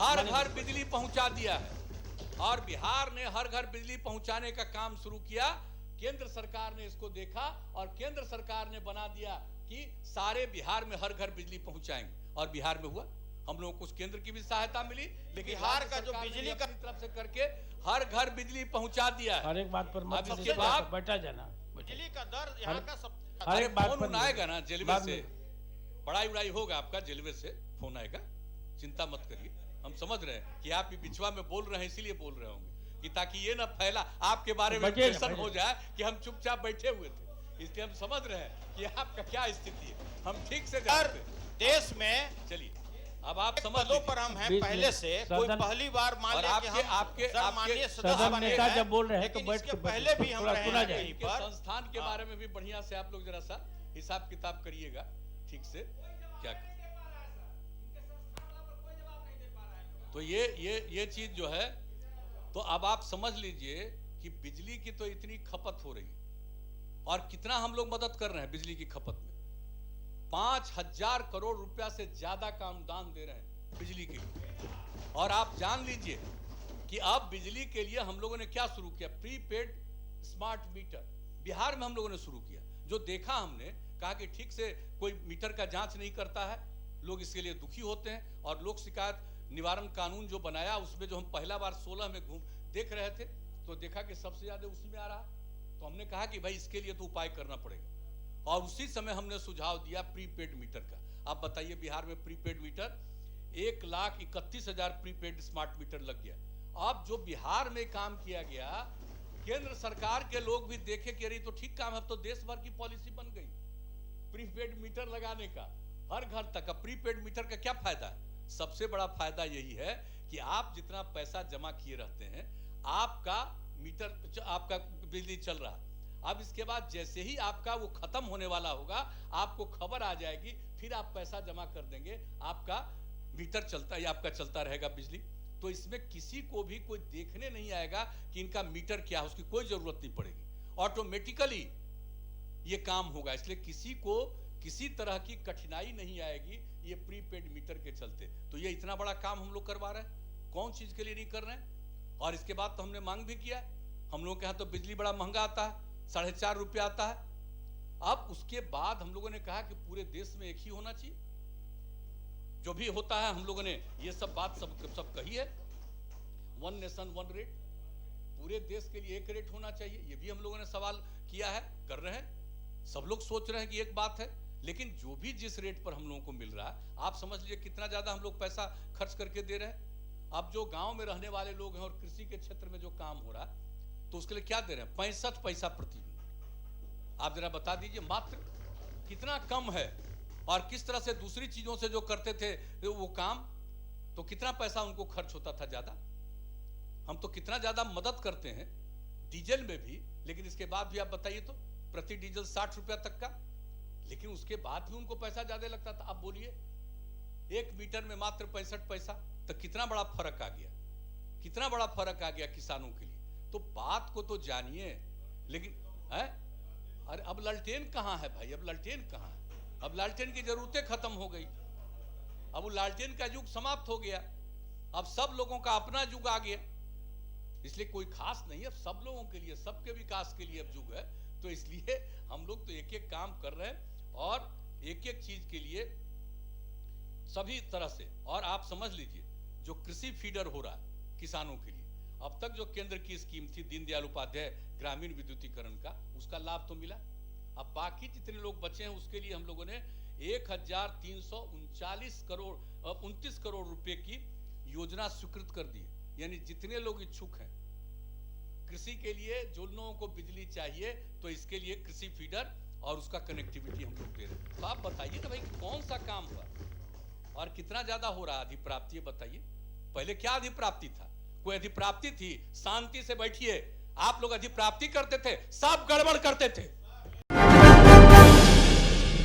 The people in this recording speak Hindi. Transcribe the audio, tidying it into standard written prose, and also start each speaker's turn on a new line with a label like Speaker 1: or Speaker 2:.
Speaker 1: हर घर बिजली पहुंचा दिया है और बिहार ने हर घर बिजली पहुंचाने का काम शुरू किया। केंद्र सरकार ने इसको देखा और केंद्र सरकार ने बना दिया कि सारे बिहार में हर घर बिजली पहुंचाएंगे और बिहार में हुआ। हम लोगों को केंद्र की भी सहायता मिली, लेकिन
Speaker 2: बिहार का जो बिजली का
Speaker 1: तरफ से करके हर घर बिजली पहुंचा दिया है।
Speaker 3: हर एक बात पर
Speaker 1: अब इसके बाद
Speaker 3: बैठा जाना,
Speaker 2: बिजली का दर यहाँ का सब
Speaker 1: अरे फोन आएगा ना जेलवे से, बड़ाई उड़ाई होगा आपका, जेलवे से फोन आएगा, चिंता मत करिए। हम समझ रहे हैं कि आप बिचवा में बोल रहे हैं, इसीलिए बोल रहे होंगे कि ताकि ये ना फैला आपके बारे में प्रेशर हो जाए कि हम चुपचाप बैठे हुए थे। इसलिए हम समझ रहे हैं कि आपका क्या स्थिति है, हम ठीक से जानते हैं।
Speaker 2: देश में
Speaker 1: चलिए अब आप समझ
Speaker 2: पदों पर हम हैं पहले से, कोई पहली बार मान लिया कि हम
Speaker 1: आपके
Speaker 3: सदन नेता जब बोल रहे हैं तो बैठ के
Speaker 2: पहले भी हम रहे हैं
Speaker 1: संस्थान के बारे में भी बढ़िया से आप लोग जरा सा हिसाब किताब करिएगा ठीक से। क्या तो ये चीज जो है, तो अब आप समझ लीजिए कि बिजली की तो इतनी खपत हो रही और कितना हम लोग मदद कर रहे हैं बिजली की खपत में। 5000 करोड़ रुपया से ज्यादा का अनुदान दे रहे हैं बिजली के लिए। और आप जान लीजिए कि अब बिजली के लिए हम लोगों ने क्या शुरू किया, प्रीपेड स्मार्ट मीटर बिहार में हम लोगों ने शुरू किया। जो देखा हमने, कहा कि ठीक से कोई मीटर का जांच नहीं करता है, लोग इसके लिए दुखी होते हैं। और लोक शिकायत निवारण कानून जो बनाया उसमें जो हम पहला बार 16 में देख रहे थे तो देखा कि सबसे ज्यादा उसी में आ रहा। तो हमने कहा कि भाई इसके लिए तो उपाय करना पड़ेगा और उसी समय हमने सुझाव दिया प्रीपेड मीटर का। आप बताइए बिहार में prepaid meter 1,31,000 prepaid smart meter लग गया। अब जो बिहार में काम किया गया, केंद्र सरकार के लोग भी देखे कि अरे तो ठीक काम है, अब तो देश भर की पॉलिसी बन गई प्रीपेड मीटर लगाने का, हर घर तक का प्रीपेड मीटर का। क्या फायदा है? सबसे बड़ा फायदा यही है कि आप जितना पैसा जमा किए रहते हैं आपका मीटर, आपका बिजली चल रहा है। अब इसके बाद जैसे ही आपका वो खत्म होने वाला होगा, आपको खबर आ जाएगी, फिर आप पैसा जमा कर देंगे, आपका मीटर चलता है, आपका चलता रहेगा बिजली। तो इसमें किसी को भी कोई देखने नहीं आएगा कि इनका मीटर क्या है, उसकी कोई जरूरत नहीं पड़ेगी, ऑटोमेटिकली ये काम होगा। इसलिए किसी को किसी तरह की कठिनाई नहीं आएगी ये प्रीपेड मीटर के चलते। तो ये इतना बड़ा काम हम लोग करवा रहे हैं, कौन चीज के लिए नहीं कर रहे हैं। और इसके बाद तो हमने मांग भी किया, हम लोगों के यहाँ तो बिजली बड़ा महंगा आता है, 4.5 रुपया आता है। अब उसके बाद हम लोगों ने कहा कि पूरे देश में एक ही होना चाहिए, जो भी होता है हम लोगों ने ये सब बात सब कही है, 1 नेशन 1 रेट, पूरे देश के लिए एक रेट होना चाहिए। ये भी हम लोगों ने सवाल किया है, कर रहे हैं। सब लोग सोच रहे हैं कि एक बात है, लेकिन जो भी जिस रेट पर हम लोगों को मिल रहा है, आप समझ लीजिए कितना ज्यादा हम लोग पैसा खर्च करके दे रहे हैं। अब जो गांव में रहने वाले लोग हैं और कृषि के क्षेत्र में जो काम हो रहा है, तो उसके लिए क्या दे रहे हैं, 65 पैसा प्रति यूनिट। आप जरा बता दीजिए मात्र कितना कम है। और किस तरह से दूसरी चीजों से जो करते थे वो काम, तो कितना पैसा उनको खर्च होता था ज्यादा। हम तो कितना ज्यादा मदद करते हैं डीजल में भी, लेकिन इसके बाद भी आप बताइए तो प्रति डीजल 60 रुपया तक का, लेकिन उसके बाद भी उनको पैसा ज्यादा लगता था। अब बोलिए 1 मीटर में मात्र 65 पैसा, तो कितना बड़ा फर्क आ गया, कितना बड़ा फर्क आ गया किसानों के लिए। तो बात को तो जानिए, लेकिन है अरे अब लालटेन कहां है भाई, अब लालटेन कहां है, अब लालटेन की जरूरतें खत्म हो गई, अब वो लालटेन का युग समाप्त हो गया, अब सब लोगों का अपना युग आ गया। इसलिए कोई खास नहीं, अब सब लोगों के लिए, सबके विकास के लिए अब युग है। तो इसलिए हम लोग तो एक एक काम कर रहे हैं और एक एक चीज के लिए सभी तरह से। और आप समझ लीजिए जो कृषि फीडर हो रहा है किसानों के लिए, अब तक जो केंद्र की स्कीम थी दीनदयाल उपाध्याय ग्रामीण विद्युतीकरण का, उसका लाभ तो मिला। अब बाकी जितने लोग बचे हैं उसके लिए हम लोगों ने 1339 करोड़ 29 करोड़ रुपए की योजना स्वीकृत कर दी। यानी जितने लोग इच्छुक हैं कृषि के लिए, जो लोगों को बिजली चाहिए, तो इसके लिए कृषि फीडर और उसका कनेक्टिविटी हम लोग दे रहे हैं। तो आप बताइए ना भाई कौन सा काम हुआ और कितना ज्यादा हो रहा है अधिप्राप्ति, बताइए। पहले क्या अधिप्राप्ति था, कोई अधिप्राप्ति थी? शांति से बैठिए, आप लोग अधिप्राप्ति करते थे, सब गड़बड़ करते थे।